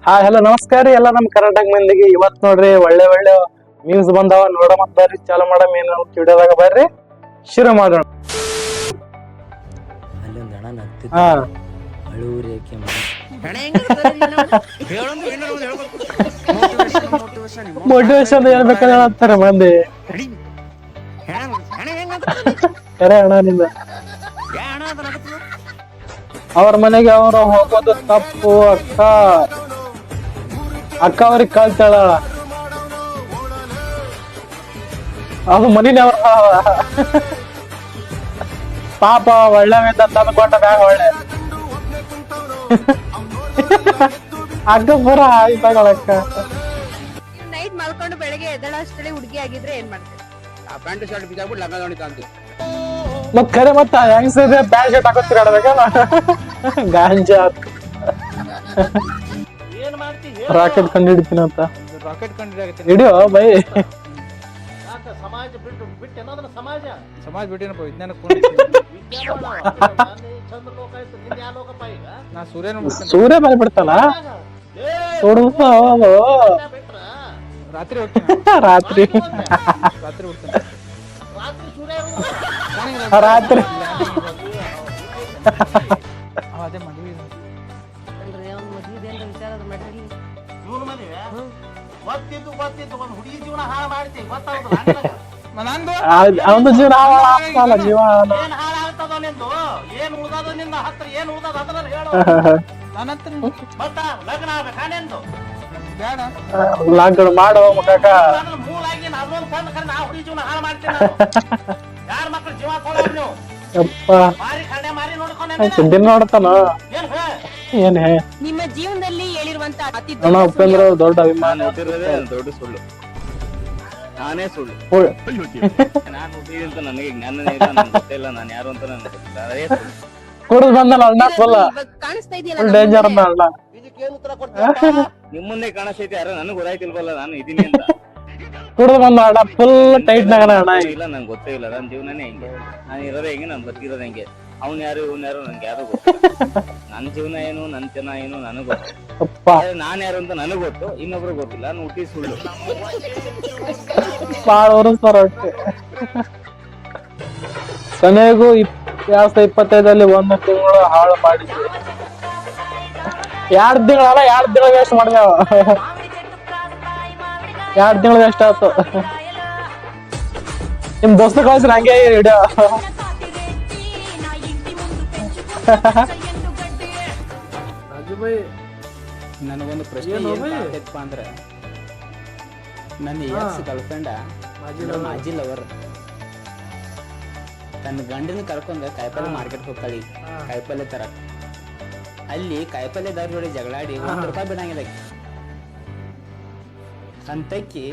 Hi hello ನಮಸ್ಕಾರ ರೀ ಎಲ್ಲ ನಮ್ಮ ಕರ್ನಾಟಕ ಮಂದಿಗೆ. ಇವತ್ ನೋಡ್ರಿ ಒಳ್ಳೆ ಒಳ್ಳೆ ನ್ಯೂಸ್ ಬಂದಾವ, ನೋಡ ಮತ್ ಬರ್ರಿ ಚಾಲು ಮಾಡಮ್. ಏನ ವಿಡಿಯೋದಾಗ ಬರ್ರಿ ಶುರು ಮಾಡೋಣ. ಅಲ್ಲೊಂದು ಹಣ ನಗ್ತಿತ್ತು. ಹಾ ಅಳೂರಿ ಯಾಕೆ ಮೋಟಿವೇಶನ್ ಹೇಳ್ಬೇಕಂತ ಹೇಳ್ತಾರ ಮಂದಿ. ಕರೆ ಅಣ್ಣ ನಿಂದ ಅವ್ರ ಮನೆಗೆ ಅವ್ರ ಹೋಗೋದು ತಪ್ಪು. ಅಕ್ಕ ಅವ್ರಿಗೆ ಕಳ್ತಾಳ, ಅದು ಮನಿನೇ ಅವ್ರ ಪಾಪ ಒಳ್ಳೆವಿದ್ದ ತಂದ್ಕೊಂಡ ಬ್ಯಾಗ ಒಳ್ಳೆ ಅಕ್ಕ ಪುರ ಆಯ್ತಾಗಳಕ್ಕ. ನೈಟ್ ಮಲ್ಕೊಂಡು ಬೆಳಗ್ಗೆ ಎದ್ದಳ ಅಷ್ಟರಲ್ಲಿ ಹುಡುಗಿ ಆಗಿದ್ರೆ ಏನ್ ಮಾಡ್ತೀವಿ? ಪ್ಯಾಂಟ್ ಶರ್ಟ್ ಬಿಸಾಕ್ಬಿಟ್ಟು ಲಂಗ ನೋಡಿ ಕಾಂತಿ ಮತ್ ಖರೆ ಮತ್ತ ಹೆಂಗ್ಸ ಪ್ಯಾಂಟ್ ಶರ್ಟ್ ಹಾಕೋತ್ ತಿರ್ಗಾಡ್ಬೇಕಲ್ಲ. ಗಾಂಜಾ ಏನ್ ಮಾಡ್ತಿ? ರಾಕೆಟ್ ಕಂಡು ಹಿಡಿತೀನಿ ಅಂತ ರಾಕೆಟ್ ಕಂಡಿಡಾಗತ್ತೆ. ಹಿಡಿಯೋ ಬೈ. ಸಮಾಜ ಬಿಟ್ಟು ಅನ್ನೋದನ್ನ ಸಮಾಜ ಬಿಟ್ಟೇನಪ್ಪ ವಿಜ್ಞಾನಕ್ಕೆ ಚಂದ ಲೋಕ ಆಯ್ತು. ನಿಂದ ಯಾವ ಲೋಕಪ್ಪ ಈಗ? ನಾ ಸೂರ್ಯನ ಸೂರ್ಯ ಬರ ಬಿಡ್ತಾನ ರಾತ್ರಿ ಹೋಗ್ತೀನಿ. ರಾತ್ರಿ ರಾತ್ರಿ ಹೋಗ್ತೀನಿ. ರಾತ್ರಿ ಅದೇ ಮದುವೆ ಗೊತ್ತಿದ್ದು ಒಂದು ಹುಡುಗಿ ಜೀವನ ಹಾಳು ಮಾಡ್ತಿ ಗೊತ್ತಾಗುದಿಲ್ಲ. ಅವನ ಜೀವನ ಆಗ್ತಾನ ಜೀವ ಏನ್ ಹಾಳಾಗ್ತದ ನಿಂದು? ಏನ್ ಉಳ್ದದ ನಿನ್ನ ಹತ್ರ? ಏನ್ ಉಳ್ದದ ಅದನ್ನ ಹೇಳು. ನನ್ನ ಹತ್ರ ಮತ್ತ ಲಗ್ನ ಆಗ್ಬೇಕಾ ನಿಂದು? ಬೇಡ ಲಾಕ್ಡೌನ್ ಮಾಡೋ ಮಕಾಕ. ಮೂಲಾಗಿ ಅದೊಂದು ಕಂಡು ಕರೆ ನಾ ಹುಡುಗಿ ಜೀವನ ಹಾಳು ಮಾಡ್ತೀನಿ. ಯಾರ ಮಕ್ಳು ಜೀವ ಕೊಡೋರು ನೀವು? ಯಪ್ಪ ಮಾರಿ ಕಡೆ ಮಾರಿ ನೋಡ್ಕೊಂಡೆ ಸುದ್ದಿನ ನೋಡ್ತಾನ. ಏನ್ ನಿಮ್ಮ ಜೀವನದಲ್ಲಿ ಹೇಳಿರುವಂತ ಅತಿ ಅಣ್ಣ ಉಪೇಂದ್ರ ದೊಡ್ಡ ಅಭಿಮಾನ. ದೊಡ್ಡ ಸುಳ್ಳು, ನಾನೇ ಸುಳ್ಳು. ನಾನು ಹುಟ್ಟಿದೆ ಅಂತ ನನಗೆ ಜ್ಞಾನನೇ ಇಲ್ಲ, ನನ್ಗೆ ಗೊತ್ತಿಲ್ಲ ನಾನು ಯಾರು ಅಂತ ನನಗೆ ಗೊತ್ತಿಲ್ಲ. ಅದೇ ಸುಳ್ಳು. ಕುಡಿದ್ ಬಂದಲ್ಲ ಅಣ್ಣ ಫುಲ್ ಕಾಣಿಸ್ತಾ ಫುಲ್ ಇದೆಯಲ್ಲ ಡೇಂಜರ್ ಅಣ್ಣ ಅಣ್ಣ. ಇದಕ್ಕೇನು ಉತ್ತರ ಕೊಡ್ತೀಯ? ನಿಮ್ ಮುಂದೆ ಕಾಣಿಸ್ತೈತಿ ಯಾರು ನನಗೆ ಗೊತ್ತಾಯ್ತಿಲ್ವಲ್ಲ ನಾನು ಇದೀನಿ ಅಂತ. ಕುಡಿದ್ ಬಂದ ಅಣ್ಣ ಫುಲ್ ಟೈಟ್ ನಾಗಣ ಅಣ್ಣ. ಇಲ್ಲ ನಂಗೆ ಗೊತ್ತೇ ಇಲ್ಲ, ನನ್ನ ಜೀವನನೇ ಹೆಂಗೆ, ನಾನು ಇರೋದೇ ಹೆಂಗೆ, ನಾನು ಬದುಕಿರೋದು ಹೆಂಗೆ, ಅವ್ನು ಯಾರು ಇವ್ನು ಯಾರು ನನ್ಗೆ ಯಾರು ಗೊತ್ತಿಲ್ಲ. ನನ್ನ ಜೀವನ ಏನು ನನ್ನ ಜನ ಏನು ನನಗೆ ಗೊತ್ತು. ಅಪ್ಪ ನಾನು ಯಾರು ಅಂತ ನನಗೆ ಗೊತ್ತು, ಇನ್ನೊಬ್ರು ಗೊತ್ತಿಲ್ಲ. ನಾನು ಹುಟ್ಟಿ ಸುಳ್ಳು. ಬಾಳ ವರ್ಷ ಒಟ್ಟೆ ಕೊನೆಗೂ 2025 ಒಂದು ತಿಂಗಳು ಹಾಳು ಮಾಡಿದ್ವಿ. 2 ತಿಂಗಳಲ್ಲ 2 ತಿಂಗಳು ವೇಸ್ಟ್ ಮಾಡಿದೆವ. 2 ತಿಂಗಳು ವೇಸ್ಟ್ ಆಯ್ತು. ನಿಮ್ ದೋಸ್ತ ಕಳ್ಸ್ರಿ ಹಂಗೆ ವಿಡಿಯೋ. ರಾಜುಬಾಯಿ ನನಗೊಂದು ಪ್ರಶ್ನೆ ಏನಪ್ಪ ಅಂದ್ರೆ, ನನ್ನ ಎಕ್ಸ್ ಗರ್ಲ್ ಫ್ರೆಂಡ ಮಾಜಿ ಲವರ್ ತನ್ನ ಗಂಡನ ಕರ್ಕೊಂಡ ಕಾಯಿಪಲ್ಲೆ ಮಾರ್ಕೆಟ್ ಹೋಗ್ತಾಳಿ ಕಾಯಿಪಲ್ಲೆ ತರಕ್. ಅಲ್ಲಿ ಕಾಯಿಪಲ್ಲೆದಾರ ಜೋಡಿ ಜಗಳಾಡಿ ₹1 ಬಿಡಂಗಿಲ್ಲ. ಅಂತಕ್ಕಿ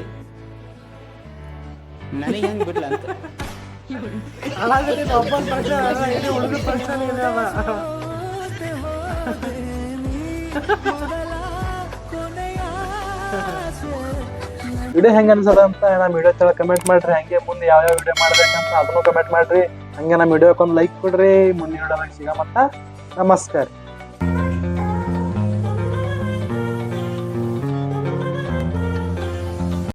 ನನಗೆ ಹೆಂಗ್ ಬಿಡ್ಲ ಅಂತ ವಿಡಿಯೋ ಹೆಂಗ ಅನ್ಸದ ಅಂತ ನಮ್ಮ ವಿಡಿಯೋ ತಳ ಕಮೆಂಟ್ ಮಾಡ್ರಿ. ಹಂಗೆ ಮುಂದೆ ಯಾವ ವಿಡಿಯೋ ಮಾಡ್ಬೇಕಂತ ಅದನ್ನು ಕಮೆಂಟ್ ಮಾಡ್ರಿ. ಹಂಗೆ ನಮ್ಮ ವಿಡಿಯೋಕ್ಕೊಂದು ಲೈಕ್ ಕೊಡ್ರಿ. ಮುಂದಿನ ವಿಡಿಯೋದಾಗ ಸಿಗಮಂತ. ನಮಸ್ಕಾರ.